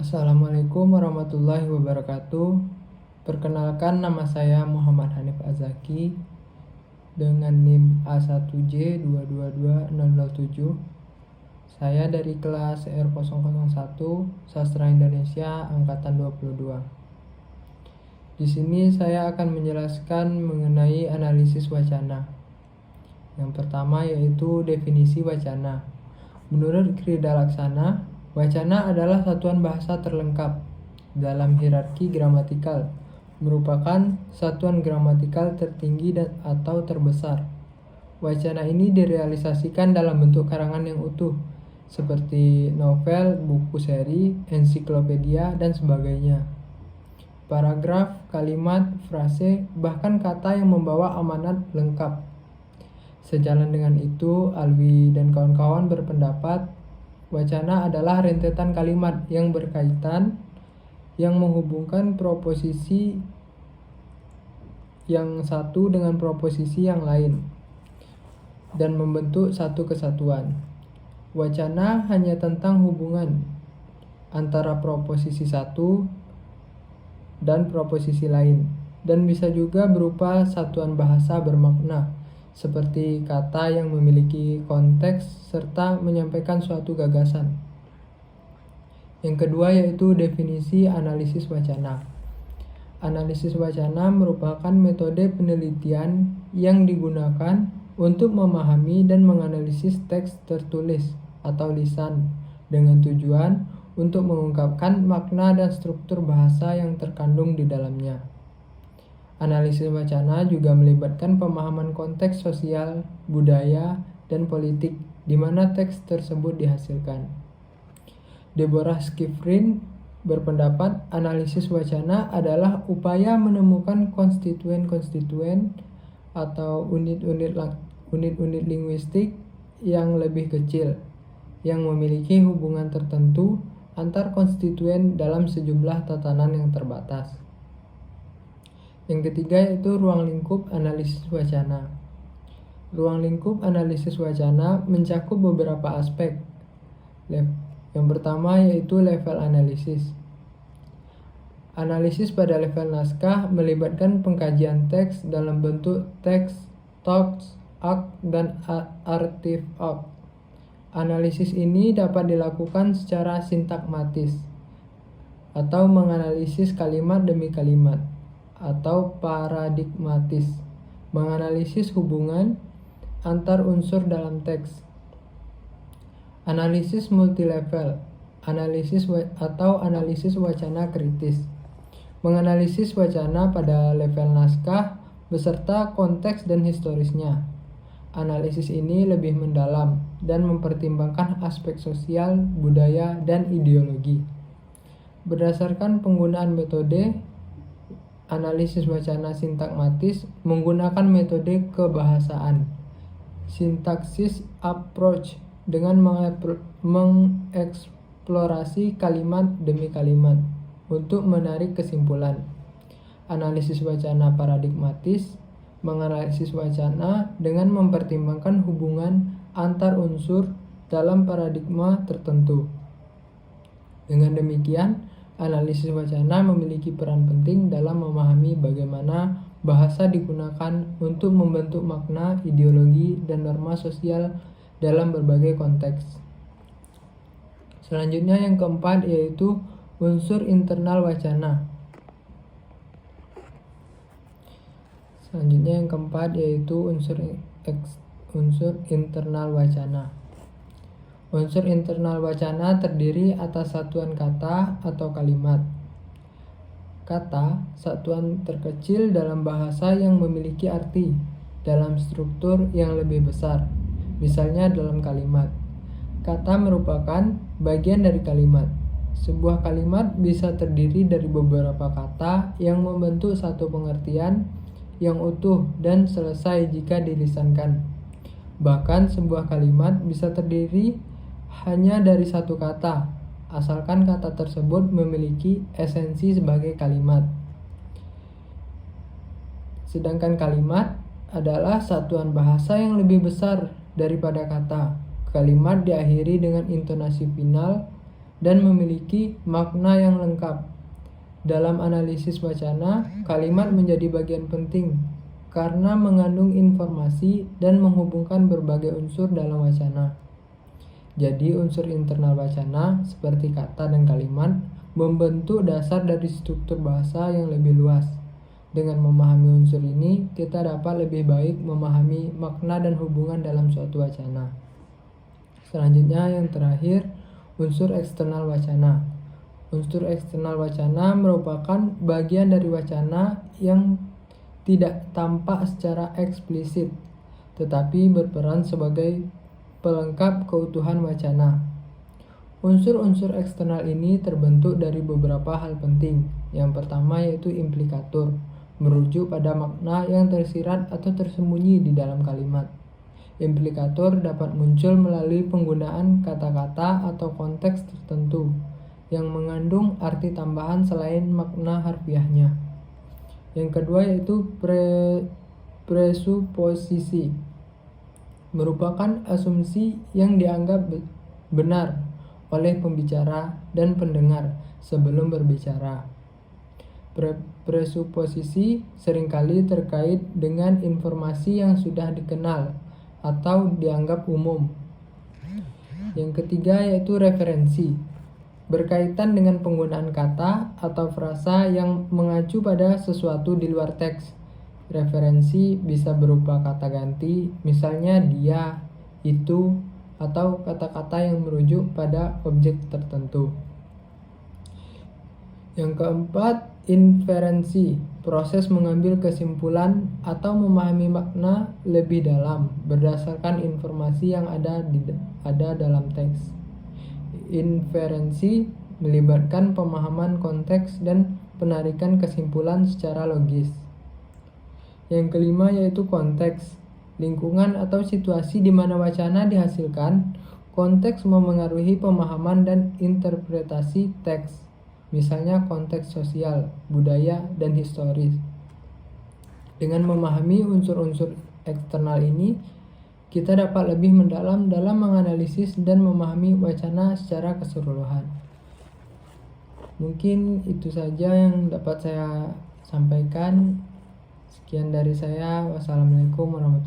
Assalamualaikum warahmatullahi wabarakatuh. Perkenalkan, nama saya Muhammad Hanif Azaki dengan NIM A1J222007. Saya dari kelas R001 Sastra Indonesia angkatan 22. Di sini saya akan menjelaskan mengenai analisis wacana. Yang pertama yaitu definisi wacana. Menurut Krida Laksana, wacana adalah satuan bahasa terlengkap dalam hierarki gramatikal, merupakan satuan gramatikal tertinggi dan atau terbesar. Wacana ini direalisasikan dalam bentuk karangan yang utuh, seperti novel, buku seri, ensiklopedia, dan sebagainya. Paragraf, kalimat, frase, bahkan kata yang membawa amanat lengkap. Sejalan dengan itu, Alwi dan kawan-kawan berpendapat wacana adalah rentetan kalimat yang berkaitan yang menghubungkan proposisi yang satu dengan proposisi yang lain dan membentuk satu kesatuan. Wacana hanya tentang hubungan antara proposisi satu dan proposisi lain dan bisa juga berupa satuan bahasa bermakna seperti kata yang memiliki konteks serta menyampaikan suatu gagasan. Yang kedua yaitu definisi analisis wacana. Analisis wacana merupakan metode penelitian yang digunakan untuk memahami dan menganalisis teks tertulis atau lisan dengan tujuan untuk mengungkapkan makna dan struktur bahasa yang terkandung di dalamnya. Analisis wacana juga melibatkan pemahaman konteks sosial, budaya, dan politik di mana teks tersebut dihasilkan. Deborah Schifrin berpendapat analisis wacana adalah upaya menemukan konstituen-konstituen atau unit-unit linguistik yang lebih kecil yang memiliki hubungan tertentu antar konstituen dalam sejumlah tatanan yang terbatas. Yang ketiga yaitu ruang lingkup analisis wacana. Ruang lingkup analisis wacana mencakup beberapa aspek. Yang pertama yaitu level analisis. Analisis pada level naskah melibatkan pengkajian teks dalam bentuk teks, talks, act, dan artifact. Analisis ini dapat dilakukan secara sintakmatis atau menganalisis kalimat demi kalimat, atau paradigmatis, menganalisis hubungan antar unsur dalam teks. Analisis multilevel, analisis wacana kritis, menganalisis wacana pada level naskah beserta konteks dan historisnya. Analisis ini lebih mendalam dan mempertimbangkan aspek sosial, budaya, dan ideologi. Berdasarkan penggunaan metode analisis wacana sintakmatis menggunakan metode kebahasaan, sintaksis approach, dengan mengeksplorasi kalimat demi kalimat untuk menarik kesimpulan. Analisis wacana paradigmatis menganalisis wacana dengan mempertimbangkan hubungan antar unsur dalam paradigma tertentu. Dengan demikian, analisis wacana memiliki peran penting dalam memahami bagaimana bahasa digunakan untuk membentuk makna, ideologi, dan norma sosial dalam berbagai konteks. Selanjutnya yang keempat yaitu unsur internal wacana. Unsur internal wacana. Unsur internal wacana terdiri atas satuan kata atau kalimat. Kata, satuan terkecil dalam bahasa yang memiliki arti dalam struktur yang lebih besar, misalnya dalam kalimat. Kata merupakan bagian dari kalimat. Sebuah kalimat bisa terdiri dari beberapa kata yang membentuk satu pengertian yang utuh dan selesai jika dilisankan. Bahkan sebuah kalimat bisa terdiri hanya dari satu kata, asalkan kata tersebut memiliki esensi sebagai kalimat. Sedangkan kalimat adalah satuan bahasa yang lebih besar daripada kata. Kalimat diakhiri dengan intonasi final dan memiliki makna yang lengkap. Dalam analisis wacana, kalimat menjadi bagian penting karena mengandung informasi dan menghubungkan berbagai unsur dalam wacana. Jadi unsur internal wacana seperti kata dan kalimat membentuk dasar dari struktur bahasa yang lebih luas. Dengan memahami unsur ini, kita dapat lebih baik memahami makna dan hubungan dalam suatu wacana. Selanjutnya yang terakhir, unsur eksternal wacana. Unsur eksternal wacana merupakan bagian dari wacana yang tidak tampak secara eksplisit, tetapi berperan sebagai pelengkap keutuhan wacana. Unsur-unsur eksternal ini terbentuk dari beberapa hal penting. Yang pertama yaitu implikatur, merujuk pada makna yang tersirat atau tersembunyi di dalam kalimat. Implikatur dapat muncul melalui penggunaan kata-kata atau konteks tertentu yang mengandung arti tambahan selain makna harfiahnya. Yang kedua yaitu presuposisi, merupakan asumsi yang dianggap benar oleh pembicara dan pendengar sebelum berbicara. Presuposisi seringkali terkait dengan informasi yang sudah dikenal atau dianggap umum. Yang ketiga yaitu referensi, berkaitan dengan penggunaan kata atau frasa yang mengacu pada sesuatu di luar teks. Referensi bisa berupa kata ganti, misalnya dia, itu, atau kata-kata yang merujuk pada objek tertentu. Yang keempat, inferensi, proses mengambil kesimpulan atau memahami makna lebih dalam berdasarkan informasi yang ada dalam teks. Inferensi melibatkan pemahaman konteks dan penarikan kesimpulan secara logis. Yang kelima yaitu konteks, lingkungan atau situasi di mana wacana dihasilkan. Konteks memengaruhi pemahaman dan interpretasi teks, misalnya konteks sosial, budaya, dan historis. Dengan memahami unsur-unsur eksternal ini, kita dapat lebih mendalam dalam menganalisis dan memahami wacana secara keseluruhan. Mungkin itu saja yang dapat saya sampaikan. Sekian dari saya. Wassalamualaikum warahmatullahi wabarakatuh.